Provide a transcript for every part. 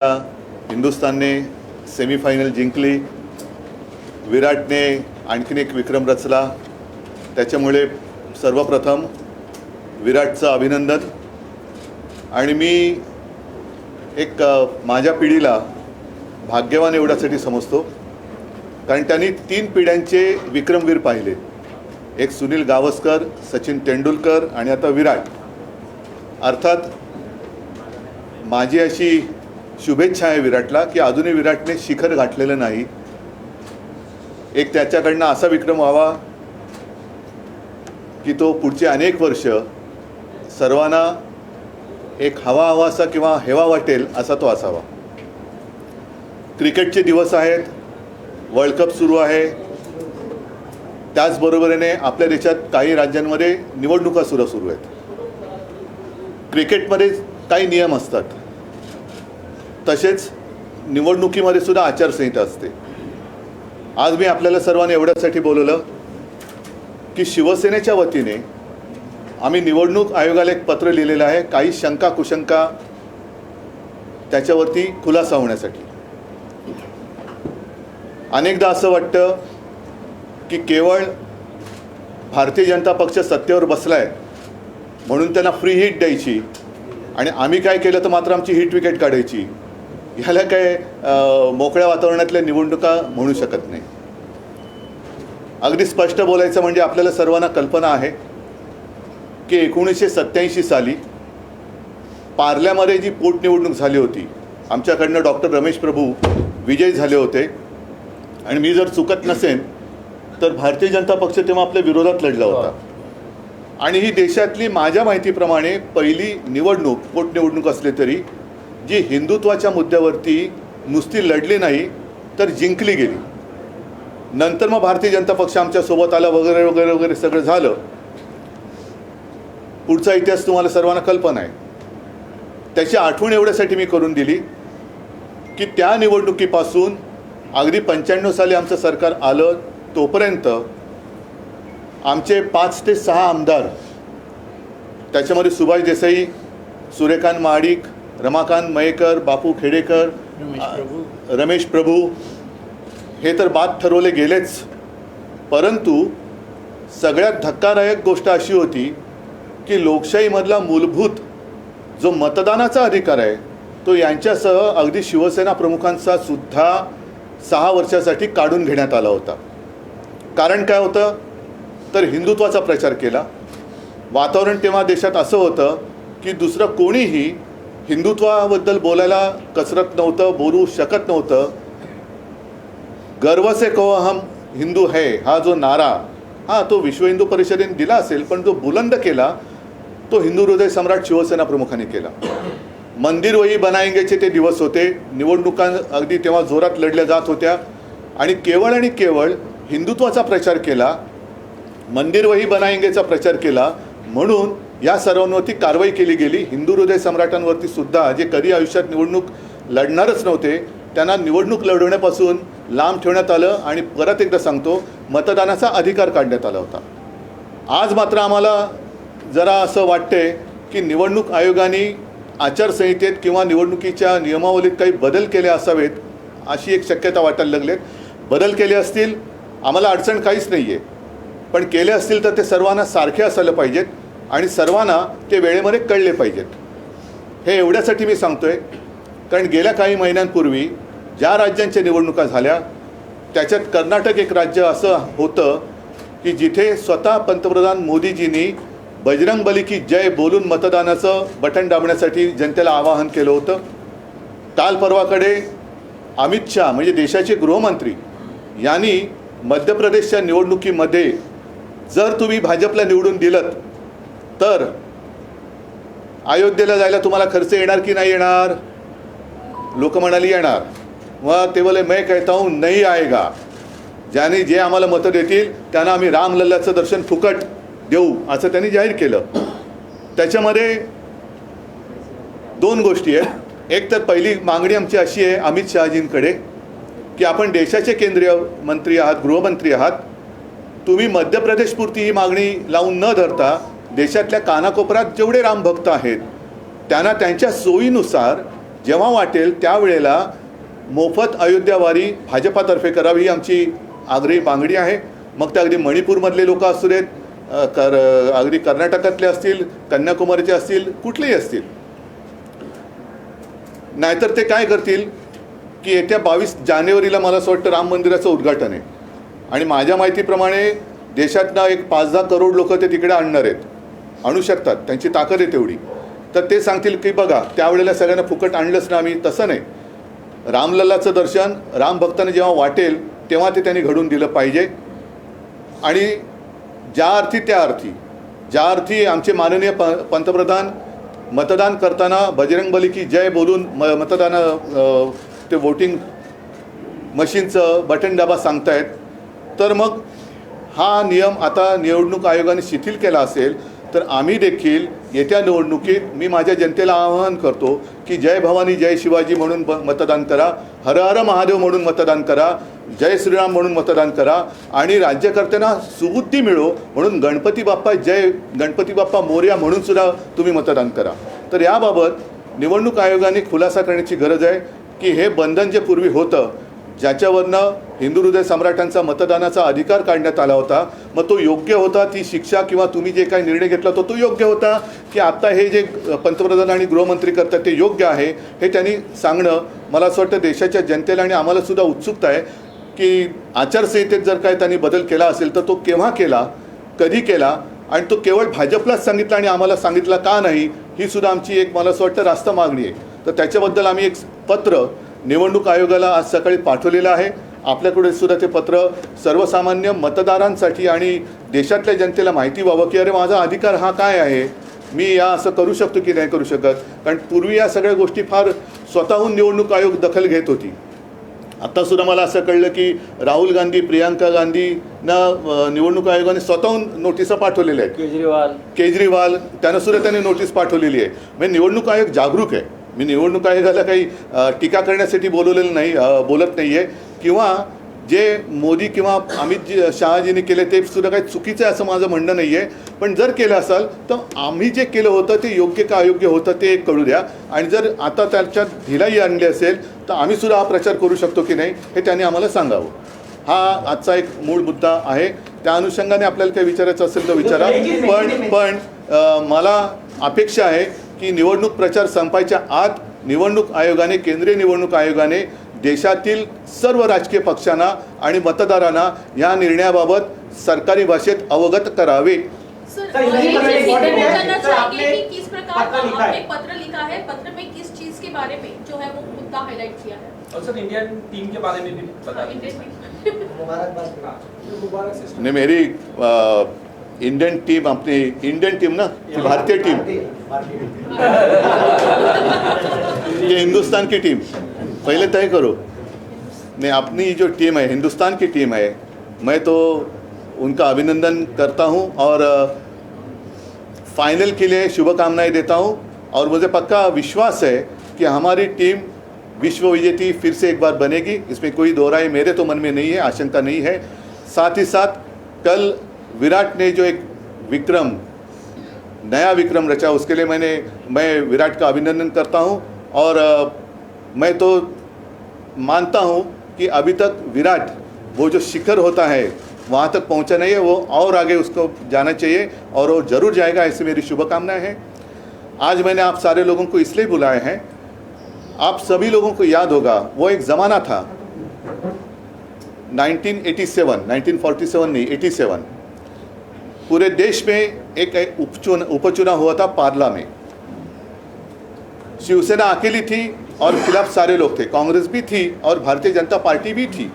हिंदुस्थानने semifinal जिंकली. विराटने आणखीन एक विक्रम रचला. त्याच्यामुळे सर्वप्रथम विराटचं अभिनंदन. आणि मी एक माझ्या पिढीला भाग्यवान एवढ्यासाठी समजतो कारण त्यांनी 3 पिढ्यांचे विक्रमवीर पाहिले. एक सुनील गावस्कर, सचिन तेंडुलकर आणि आता विराट. अर्थात माझी अशी शुभेच्छा आहे विराटला की अजूनही विराटने शिखर गाठलेलं नाही. एक त्याच्याकडनं असा विक्रम व्हावा की तो पुढचे अनेक वर्ष सर्वांना एक हवासा किंवा हेवा वाटेल असा तो असावा. क्रिकेटचे दिवस आहेत, वर्ल्ड कप सुरू आहे. त्याचबरोबरीने आपल्या देशात काही राज्यांमध्ये निवडणुका सुरू आहेत. क्रिकेटमध्ये काही नियम असतात, तसेच निवडणुकीमध्ये सुद्धा आचारसंहिता असते. आज मी आपल्याला सर्वांना एवढ्यासाठी बोलवलं की शिवसेनेच्या वतीने आम्ही निवडणूक आयोगाला एक पत्र लिहिलेलं आहे काही शंका कुशंका त्याच्यावरती खुलासा होण्यासाठी. अनेकदा असं वाटतं की केवळ भारतीय जनता पक्ष सत्तेवर बसलाय म्हणून त्यांना फ्री हिट द्यायची आणि आम्ही काय केलं तर मात्र आमची हिट विकेट काढायची. ह्याला काय मोकळ्या वातावरणातल्या निवडणुका म्हणू शकत नाही. अगदी स्पष्ट बोलायचं म्हणजे आपल्याला सर्वांना कल्पना आहे की 1987 साली पार्ल्यामध्ये जी पोटनिवडणूक झाली होती, आमच्याकडनं डॉक्टर रमेश प्रभू विजयी झाले होते. आणि मी जर चुकत नसेन तर भारतीय जनता पक्ष तेव्हा आपल्या विरोधात लढला होता. आणि ही देशातली माझ्या माहितीप्रमाणे पहिली निवडणूक पोटनिवडणूक असली तरी जी हिंदुत्वाच्या मुद्द्यावरती नुसती लढली नाही तर जिंकली गेली. नंतर मग भारतीय जनता पक्ष आमच्यासोबत आला वगैरे वगैरे वगैरे सगळं झालं. पुढचा इतिहास तुम्हाला सर्वांना कल्पना आहे. त्याची आठवण एवढ्यासाठी मी करून दिली की त्या निवडणुकीपासून अगदी 95 साली आमचं सरकार आलं तोपर्यंत आमचे 5 ते 6 आमदार, त्याच्यामध्ये सुभाष देसाई, सूर्यकांत महाडिक, रमाकांत मयेकर, बापू खेडेकर, रमेश प्रभू हे तर बाद ठरवले गेलेच. परंतु सगळ्यात धक्कादायक गोष्ट अशी होती की लोकशाहीमधला मूलभूत जो मतदानाचा अधिकार आहे तो यांच्यासह अगदी शिवसेना प्रमुखांचा सुद्धा 6 वर्षासाठी काढून घेण्यात आला होता. कारण काय होतं तर हिंदुत्वाचा प्रचार केला. वातावरण तेव्हा देशात असं होतं की दुसरं कोणीही हिंदुत्वाबद्दल बोलायला कसरत नव्हतं, बोलू शकत नव्हतं. गर्व से कहो हम हिंदू है हा जो नारा तो विश्व हिंदू परिषदेने दिला असेल, पण जो बुलंद केला तो हिंदू हृदय सम्राट शिवसेना प्रमुखांनी केला. मंदिर वही बनाएंगेचे ते दिवस होते. निवडणुका अगदी तेव्हा जोरात लढल्या जात होत्या आणि केवळ हिंदुत्वाचा प्रचार केला, मंदिर वही बनाएंगेचा प्रचार केला. म्हणून या सर्वांवरती कारवाई केली गेली. हिंदू हृदय सम्राटांवरती सुद्धा जे कधी आयुष्यात निवडणूक लढणारच नव्हते त्यांना निवडणूक लढवण्यापासून लांब ठेवण्यात आलं. आणि परत एकदा सांगतो, मतदानाचा अधिकार काढण्यात आला होता. आज मात्र आम्हाला जरा असं वाटते की निवडणूक आयोगाने आचारसंहितेत किंवा निवडणुकीच्या नियमावलीत काही बदल केले असावेत अशी एक शक्यता वाटायला लागलेत. बदल केले असतील आम्हाला अडचण काहीच नाही आहे, पण केले असतील तर ते सर्वांना सारखे असायला पाहिजेत आणि सर्वांना ते वेळेमध्ये कळले पाहिजेत. हे एवढ्यासाठी मी सांगतो आहे कारण गेल्या काही महिन्यांपूर्वी ज्या राज्यांच्या निवडणुका झाल्या त्याच्यात कर्नाटक एक राज्य असं होतं की जिथे स्वतः पंतप्रधान मोदीजींनी बजरंगबली की जय बोलून मतदानाचं बटन दाबण्यासाठी जनतेला आवाहन केलं होतं. काल परवाकडे अमित शाह म्हणजे देशाचे गृहमंत्री यांनी मध्य प्रदेशच्या निवडणुकीमध्ये जर तुम्ही भाजपला निवडून दिलं तर अयोध्येला जायला तुम्हाला खर्च येणार की नाही येणार. लोक म्हणाली येणार. मग ते बोले मैं कहता हूँ नहीं आएगा. ज्याने जे आम्हाला मतं देतील त्यांना आम्ही रामलल्लाचं दर्शन फुकट देऊ असं त्यांनी जाहीर केलं. त्याच्यामध्ये 2 गोष्टी आहेत. एक तर पहिली मागणी आमची अशी आहे अमित शहाजींकडे की आपण देशाचे केंद्रीय मंत्री आहात, गृहमंत्री आहात, तुम्ही मध्य प्रदेशपुरती ही मागणी लावून न धरता देशातल्या कानाकोपऱ्यात जेवढे रामभक्त आहेत त्यांना त्यांच्या सोयीनुसार जेव्हा वाटेल त्यावेळेला मोफत अयोध्यावारी भाजपातर्फे करावी ही आमची आग्रही मागणी आहे. मग ते अगदी मणिपूरमधले लोक असू देत, अगदी कर्नाटकातले असतील, कन्याकुमारीचे असतील, कुठलेही असतील. नाहीतर ते काय करतील की येत्या 22 जानेवारीला मला असं वाटतं राम मंदिराचं उद्घाटन आहे आणि माझ्या माहितीप्रमाणे देशातनं एक 5-10 करोड लोक ते तिकडे आणणार आहेत, आणू शकतात, त्यांची ताकद आहे तेवढी. तर ते सांगतील की बघा त्यावेळेला सगळ्यांना फुकट आणलंच ना आम्ही. तसं नाही, रामलल्लाचं दर्शन राम भक्तांना जेव्हा वाटेल तेव्हा ते त्यांनी घडून दिलं पाहिजे. आणि ज्या अर्थी आमचे माननीय पंतप्रधान मतदान करताना बजरंगबली की जय बोलून मतदान ते वोटिंग मशीनचं बटन दाबा सांगतायत, तर मग हा नियम आता निवडणूक आयोगाने शिथिल केला असेल तर आम्ही देखील येत्या निवडणुकीत मी माझ्या जनतेला आवाहन करतो की जय भवानी जय शिवाजी म्हणून मतदान करा, हर हर महादेव म्हणून मतदान करा, जय श्रीराम म्हणून मतदान करा आणि राज्यकर्त्यांना सुबुद्धी मिळो म्हणून गणपती बाप्पा जय, गणपती बाप्पा मोरया म्हणून सुद्धा तुम्ही मतदान करा. तर याबाबत निवडणूक आयोगाने खुलासा करण्याची गरज आहे की हे बंधन जे पूर्वी होतं, ज्याच्यावरनं हिंदू हृदय सम्राटांचा मतदानाचा अधिकार काढण्यात आला होता, मग तो योग्य होता, ती शिक्षा किंवा तुम्ही जे काही निर्णय घेतला तो योग्य होता की आत्ता हे जे पंतप्रधान आणि गृहमंत्री करतात ते योग्य आहे, हे त्यांनी सांगणं मला असं वाटतं देशाच्या जनतेला आणि आम्हाला सुद्धा उत्सुकता आहे की आचारसंहितेत जर काय त्यांनी बदल केला असेल तर तो केव्हा केला, कधी केला आणि तो केवळ भाजपलाच सांगितला आणि आम्हाला सांगितला का नाही, ही सुद्धा आमची एक मला असं वाटतं रास्त मागणी आहे. तर त्याच्याबद्दल आम्ही एक पत्र निवडणूक आयोगाला आज सकाळी पाठवलेलं आहे. आपल्याकडे सुद्धा ते पत्र सर्वसामान्य मतदारांसाठी आणि देशातल्या जनतेला माहिती व्हावं की अरे माझा अधिकार हा काय आहे, मी या असं करू शकतो की नाही करू शकत. कारण पूर्वी या सगळ्या गोष्टी फार स्वतःहून निवडणूक आयोग दखल घेत होती. आत्तासुद्धा मला असं कळलं की राहुल गांधी, प्रियांका गांधींना निवडणूक आयोगाने स्वतःहून नोटिसा पाठवलेल्या आहेत. केजरीवाल त्यांनासुद्धा त्यांनी नोटीस पाठवलेली आहे. म्हणजे निवडणूक आयोग जागरूक आहे. मी निवडणूक आयोगाला काही टीका करण्यासाठी बोलवलेलं नाही, बोलत नाही आहे किंवा जे मोदी किंवा अमित शहाजींनी केले ते सुद्धा काही चुकीचं आहे असं माझं म्हणणं नाही आहे. पण जर केलं असाल तर आम्ही जे केलं होतं ते योग्य का अयोग्य होतं ते कळू द्या. आणि जर आता त्याच्यात ढिलाई आणली असेल तर आम्ही सुद्धा हा प्रचार करू शकतो की नाही हे त्यांनी आम्हाला सांगावं. हा आजचा एक मूळ मुद्दा आहे. त्या अनुषंगाने आपल्याला काही विचारायचं असेल तर विचारा. पण मला अपेक्षा आहे की निवडणूक प्रचार संपायच्या आत निवडणूक आयोगाने, केंद्रीय निवडणूक आयोगाने देशातील सर्व राजकीय पक्षांना आणि मतदारांना या निर्णयाबाबत सरकारी भाषेत अवगत करावे. पत्र लिखा है, पत्र में किस चीज के बारे में जो है वो मुद्दा हाईलाइट किया है और सर इंडियन टीम के बारे में भी बता दीजिए. नहीं, मेरी इंडियन टीम, अपनी इंडियन टीम ना, भारतीय टीम, ये हिंदुस्तान की टीम पहले तय करो. नहीं, अपनी जो टीम है हिंदुस्तान की टीम है, मैं तो उनका अभिनंदन करता हूं और फाइनल के लिए शुभकामनाएं देता हूं. और मुझे पक्का विश्वास है कि हमारी टीम विश्व विजेती फिर से एक बार बनेगी. इसमें कोई दो राय मेरे तो मन में नहीं है, आशंका नहीं है. साथ ही साथ कल विराट ने जो एक विक्रम, नया विक्रम रचा, उसके लिए मैं विराट का अभिनंदन करता हूं. और मैं तो मानता हूं कि अभी तक विराट वो जो शिखर होता है वहाँ तक पहुँचा नहीं है, वो और आगे उसको जाना चाहिए और वो ज़रूर जाएगा, ऐसी मेरी शुभकामनाएं हैं. आज मैंने आप सारे लोगों को इसलिए बुलाए हैं, आप सभी लोगों को याद होगा वो एक ज़माना था 1947 नहीं 87, पूरे देश में एक उपचुनाव हुआ था पार्ला में. शिवसेना अकेली थी और खिलाफ सारे लोग थे, कांग्रेस भी थी और भारतीय जनता पार्टी भी थी.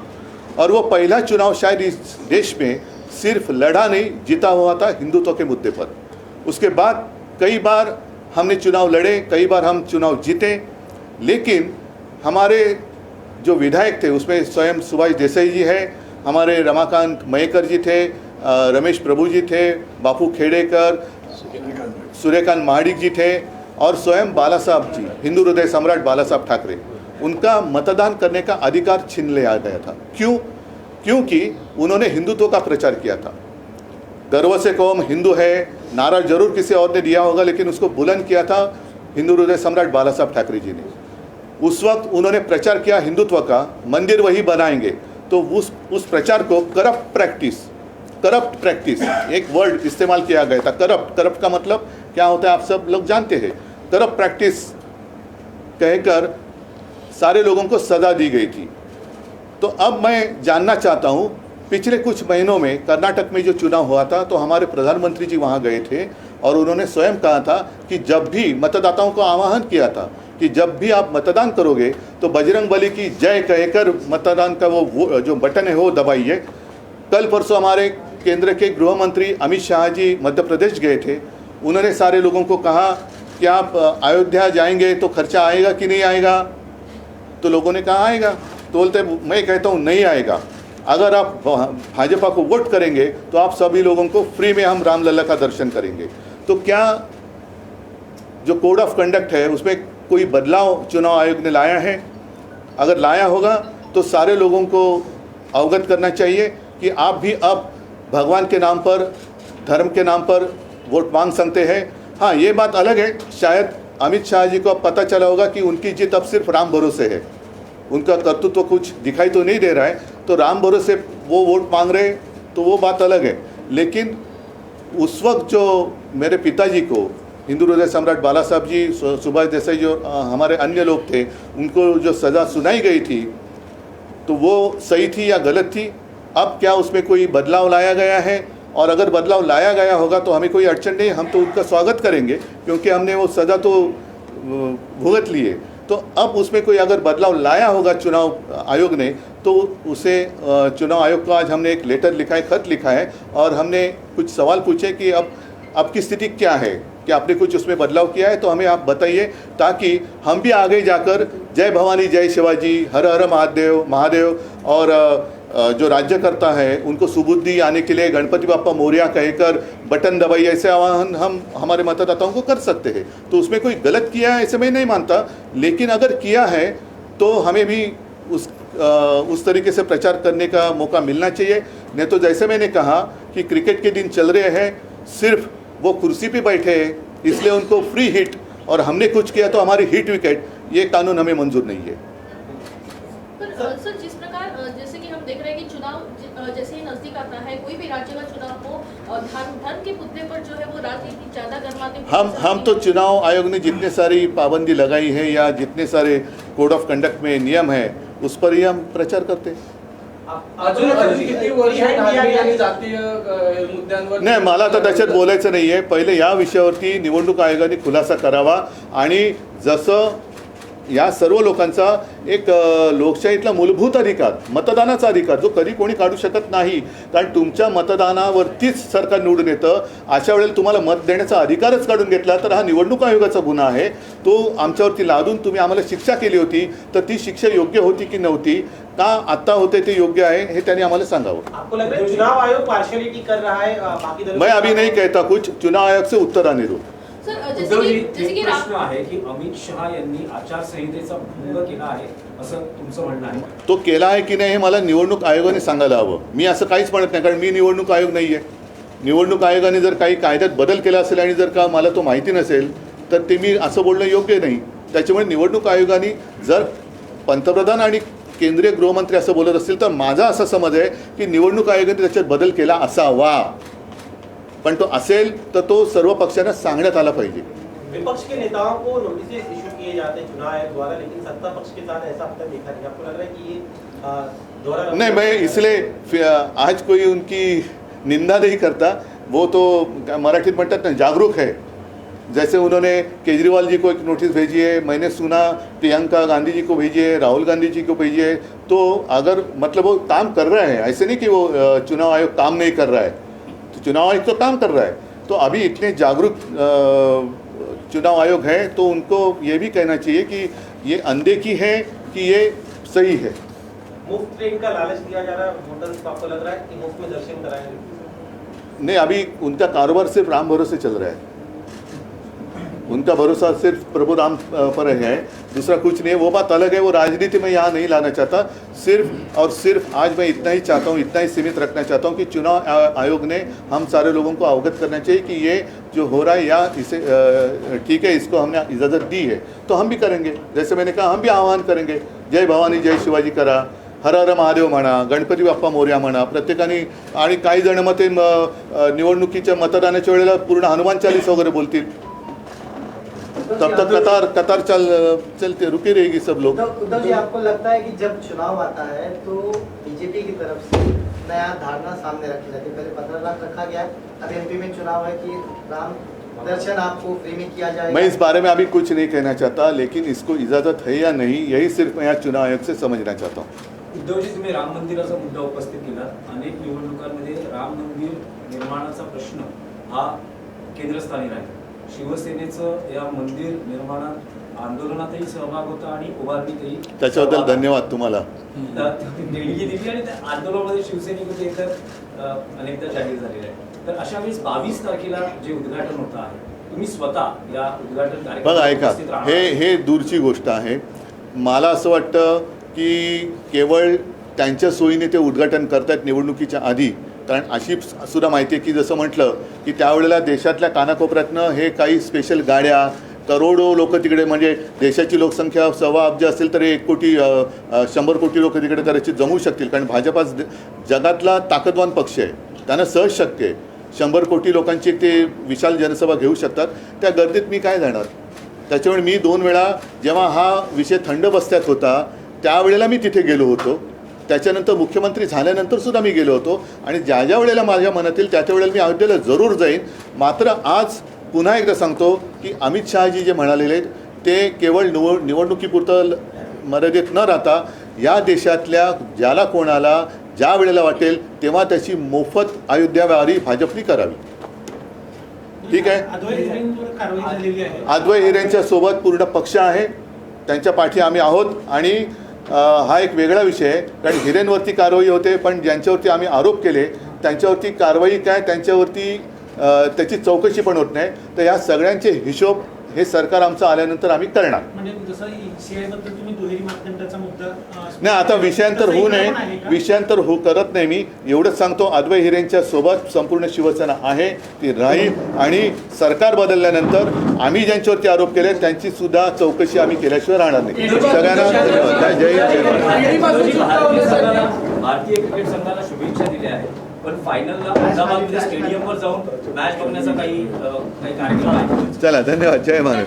और वो पहला चुनाव शायद इस देश में सिर्फ लड़ा नहीं, जीता हुआ था हिंदुत्व के मुद्दे पर. उसके बाद कई बार हमने चुनाव लड़े, कई बार हम चुनाव जीते, लेकिन हमारे जो विधायक थे उसमें स्वयं सुभाष देसाई जी है, हमारे रमाकांत मयेकर जी थे, रमेश प्रभु जी थे, बापू खेड़ेकर, सूर्यकांत महाडिक जी थे और स्वयं बाला साहब जी, हिंदू हृदय सम्राट बाला साहब ठाकरे, उनका मतदान करने का अधिकार छीन लिया गया था. क्यों? क्योंकि उन्होंने हिंदुत्व का प्रचार किया था. गर्व से कौम हिंदू है नारा जरूर किसी और ने दिया होगा, लेकिन उसको बुलंद किया था हिंदू हृदय सम्राट बाला साहब ठाकरे जी ने. उस वक्त उन्होंने प्रचार किया हिंदुत्व का, मंदिर वही बनाएंगे, तो उस प्रचार को करप्ट प्रैक्टिस एक वर्ड इस्तेमाल किया गया था। करप्ट का मतलब क्या होता है आप सब लोग जानते हैं। करप्ट प्रैक्टिस कहकर सारे लोगों को सज़ा दी गई थी। तो अब मैं जानना चाहता हूँ, पिछले कुछ महीनों में कर्नाटक में जो चुनाव हुआ था, तो हमारे प्रधानमंत्री जी वहाँ गए थे और उन्होंने स्वयं कहा था कि जब भी मतदाताओं को आह्वान किया था कि जब भी आप मतदान करोगे तो बजरंग बली की जय कहकर मतदान का वो जो बटन है वो दबाइए। कल परसों हमारे केंद्र के गृह मंत्री अमित शाह जी मध्य प्रदेश गए थे। उन्होंने सारे लोगों को कहा कि आप अयोध्या जाएंगे तो खर्चा आएगा कि नहीं आएगा, तो लोगों ने कहा आएगा। तो बोलते मैं कहता हूँ नहीं आएगा। अगर आप भाजपा को वोट करेंगे तो आप सभी लोगों को फ्री में हम रामलला का दर्शन करेंगे। तो क्या जो कोड ऑफ कंडक्ट है उसमें कोई बदलाव चुनाव आयोग ने लाया है? अगर लाया होगा तो सारे लोगों को अवगत करना चाहिए कि आप भी अब भगवान के नाम पर, धर्म के नाम पर वोट मांग सकते हैं। हाँ, ये बात अलग है, शायद अमित शाह जी को अब पता चला होगा कि उनकी जीत अब सिर्फ राम भरोसे है, उनका कर्तृत्व कुछ दिखाई तो नहीं दे रहा है, तो राम भरोसे वो वोट मांग रहे, तो वो बात अलग है। लेकिन उस वक्त जो मेरे पिताजी को हिंदू हृदय सम्राट बाला साहब जी, सुभाष देसाई, जो हमारे अन्य लोग थे, उनको जो सज़ा सुनाई गई थी, तो वो सही थी या गलत थी? अब क्या उसमें कोई बदलाव लाया गया है? और अगर बदलाव लाया गया होगा तो हमें कोई अड़चन नहीं, हम तो उनका स्वागत करेंगे, क्योंकि हमने वो सज़ा तो भुगत लिए। तो अब उसमें कोई अगर बदलाव लाया होगा चुनाव आयोग ने, तो उसे चुनाव आयोग को आज हमने एक लेटर लिखा है, खत लिखा है, और हमने कुछ सवाल पूछे कि अब की स्थिति क्या है, कि आपने कुछ उसमें बदलाव किया है तो हमें आप बताइए, ताकि हम भी आगे जाकर जय भवानी जय शिवाजी, हर हर महादेव और जो राज्यकर्ता है उनको सुबुद्धि आने के लिए गणपति बाप्पा मोरया कहकर बटन दबाइए, ऐसे आह्वान हम हमारे मतदाताओं को कर सकते हैं। तो उसमें कोई गलत किया है ऐसे मैं नहीं मानता, लेकिन अगर किया है तो हमें भी उस तरीके से प्रचार करने का मौका मिलना चाहिए। नहीं तो जैसे मैंने कहा कि क्रिकेट के दिन चल रहे हैं, सिर्फ वो कुर्सी पे बैठे हैं इसलिए उनको फ्री हिट, और हमने कुछ किया तो हमारी हिट विकेट, ये कानून हमें मंजूर नहीं है। पर सर, जिस प्रकार जैसे कि हम देख रहे हैं कि चुनाव जैसे ही नजदीक आता है, कोई भी राज्य का चुनाव हो, धर्म के मुद्दे पर जो है वो राजनीति ज्यादा गर्माते हम तो चुनाव आयोग ने जितने सारी पाबंदी लगाई है या जितने सारे कोड ऑफ कंडक्ट में नियम है उस पर ही हम प्रचार करते हैं। नाही, मला तर त्याच्यात बोलायचं नाही आहे। पहिले या विषयावरती निवडणूक आयोगाने खुलासा करावा, आणि जसं या सर्व लोकांचा एक लोकशाहीतला मूलभूत अधिकार, मतदानाचा अधिकार, जो कधी कोणी काढू शकत नाही, कारण तुमच्या मतदानावरतीच सरकार निवडून येतं, अशा वेळेला तुम्हाला मत देण्याचा अधिकारच काढून घेतला तर हा निवडणूक आयोगाचा गुन्हा आहे। तो आमच्यावरती लादून तुम्ही आम्हाला शिक्षा केली होती, तर ती शिक्षा योग्य होती की नव्हती, का आता होते ते योग्य आहे, हे त्यांनी आम्हाला सांगावं। आपको लग रहा है चुनाव आयोग पार्शियलिटी कर रहा है बाकी दलों? मैं अभी नहीं कहता कुछ, चुनाव आयोग से उत्तर आने दो। सर, जैसे की प्रश्न आहे की अमित शहा यांनी आचारसंहितेचा भंग केला आहे असं तुमचं म्हणणं आहे? तो केला आहे की नाही हे मला निवडणूक आयोगाने सांगायला हवं। मी असं काहीच म्हणत नाही, कारण मी निवडणूक आयोग नाही आहे। निवडणूक आयोगाने जर काही कायद्यात बदल केला असेल आणि जर का मला तो माहिती नसेल तर ते मी असं बोलणं योग्य नाही। त्याच्यामुळे निवडणूक आयोगाने जर पंतप्रधान आणि केंद्रीय गृहमंत्री असं बोलत असतील तर माझा असा समज आहे की निवडणूक आयोगाने त्याच्यात बदल केला असावा, पण तो असेल तर तो सर्व पक्षांना सांगण्यात आला पाहिजे। विपक्ष के नेताओं को नोटिस इशू किए जाते हैं चुनाव आयोग द्वारा, लेकिन सत्ता पक्ष के साथ ऐसा अब तक देखा नहीं। आपको लग रहा है कि ये दोहरा नहीं, मैं इसलिए आज कोई उनकी निंदा नहीं करता, वो तो मराठीत म्हणतात ना जागरूक है। जैसे उन्होंने केजरीवाल जी को एक नोटिस भेजी है, मैंने सुना प्रियंका गांधी जी को भेजी है, राहुल गांधी जी को भेजी है, तो अगर मतलब वो काम कर रहा है, ऐसे नहीं कि वो चुनाव आयोग काम नहीं कर रहा है, तो चुनाव आयोग तो काम कर रहा है। तो अभी इतने जागरूक चुनाव आयोग है तो उनको ये भी कहना चाहिए कि ये अनदेखी है कि ये सही है। मुफ्त ट्रेन का लालच दिया जा रहा है वोटर्स को, आपको लग रहा है कि मुफ्त में दर्शन कराएंगे? नहीं, अभी उनका कारोबार सिर्फ राम भरोसे चल रहा है। उनका भरोसा सिर्फ प्रभु राम पर है, दूसरा कुछ नहीं है। वो बात अलग है, वो राजनीति में यहाँ नहीं लाना चाहता। सिर्फ और सिर्फ आज मैं इतना ही चाहता हूँ, इतना ही सीमित रखना चाहता हूँ कि चुनाव आयोग ने हम सारे लोगों को अवगत करना चाहिए कि ये जो हो रहा है या इसे ठीक है, इसको हमने इजाज़त दी है तो हम भी करेंगे। जैसे मैंने कहा, हम भी आह्वान करेंगे, जय भवानी जय शिवाजी करा, हर हर महादेव म्हणा, गणपती बाप्पा मोरया म्हणा प्रत्येकाने। आणि काही जण मग ते निवडणुकीच्या मतदानाच्या वेळेला पूर्ण हनुमान चालीसा वगैरे बोलतील, तब तक कतार चलते रुकी रहेगी सब लोग। उद्धव जी, आपको लगता है कि जब चुनाव आता है तो बीजेपी की तरफ से नया धारणा सामने रखी जाती है? पहले 15 लाख रखा गया, अब एमपी में चुनाव है कि राम दर्शन आपको फ्री में किया जाएगा। मैं इस बारे में अभी कुछ नहीं कहना चाहता, लेकिन इसको इजाज़त है या नहीं, यही सिर्फ मैं यहाँ चुनाव आयोग से समझना चाहता हूँ। उद्धवजी, तुम्ही राम मंदिराचा मुद्दा उपस्थित केला। अनेक निवडणुकांमध्ये राम मंदिर निर्माणाचा प्रश्न हा केंद्रस्थानी राहिला। शिवसेनेचं या मंदिर निर्माणात आंदोलनातही सहभाग होता आणि उभारणीतही। त्याच्याबद्दल धन्यवाद तुम्हाला। देणगी दिली आणि त्या आंदोलनामध्ये शिवसैनिक एकतर अनेकदा जाहीर झालेले आहे। तर अशा वेळेस 22 तारखेला जे उद्घाटन होतं आहे, तुम्ही स्वतः या उद्घाटन बघा, कार्यक्रमात ऐका, उपस्थित राहणार? हे दूरची गोष्ट आहे। मला असं वाटतं की केवळ त्यांच्या सोयीने ते उद्घाटन करतात निवडणुकीच्या आधी, कारण अशी सुद्धा माहिती आहे की जसं म्हटलं की त्यावेळेला देशातल्या कानाकोपऱ्यातनं हे काही स्पेशल गाड्या, करोडो लोक तिकडे, म्हणजे देशाची लोकसंख्या 1.25 अब्ज असेल तर 1 कोटी 100 कोटी लोक तिकडे कदाचित जमू शकतील, कारण भाजपा जगातला ताकदवान पक्ष आहे, त्यांना सहज शक्य आहे 100 कोटी लोकांची ते विशाल जनसभा घेऊ शकतात। त्या गर्दीत मी काय जाणार? त्याच्यामुळे मी 2 वेळा जेव्हा हा विषय थंड बस्त्यात होता त्यावेळेला मी तिथे गेलो होतो, त्याच्यानंतर मुख्यमंत्री झाल्यानंतर सुद्धा मी गेलो होतो, आणि ज्या ज्या वेळेला माझ्या मनात येईल त्या त्या वेळेला मी अयोध्येला जरूर जाईन। मात्र आज पुन्हा एकदा सांगतो की अमित शहाजी जे म्हणालेले ते केवळ निवडणुकीपुरतं मर्यादित न राहता या देशातल्या ज्याला कोणाला ज्या वेळेला वाटेल तेव्हा त्याची मोफत अयोध्या वारी भाजपनी करावी। ठीक आहे, अद्वै हिरेंच्या सोबत पूर्ण पक्ष आहे, त्यांच्या पाठी आम्ही आहोत। आणि हा एक वेगळा विषय आहे, कारण हिरेंवरती कारवाई होते, पण ज्यांच्यावरती आम्ही आरोप केले त्यांच्यावरती कारवाई काय, त्यांच्यावरती त्याची चौकशी पण होत नाही। तर या सगळ्यांचे हिशोब हे सरकार आमचं आल्यानंतर आम्ही करणार। म्हणजे जसं ECI बद्दल तुम्ही दुहेरी मापदंडाचा मुद्दा नाही, आता विषयांतर होऊ नये, विषयांतर करत नाही मी, एवढंच सांगतो अद्वै हिरेंच्या सोबत संपूर्ण शिवसेना आहे, ती राहील। आणि सरकार बदलल्यानंतर आम्ही ज्यांच्यावरती आरोप केले त्यांची सुद्धा चौकशी आम्ही केल्याशिवाय राहणार नाही। सगळ्यांना धन्यवाद। जय जय भारतीय क्रिकेट संघाला शुभेच्छा दिल्या आहेत, पण फायनलला अहमदाबाद स्टेडियमवर जाऊन मॅच बघण्याचा काही कार्यक्रम आहे? चला, धन्यवाद। जय महाराज।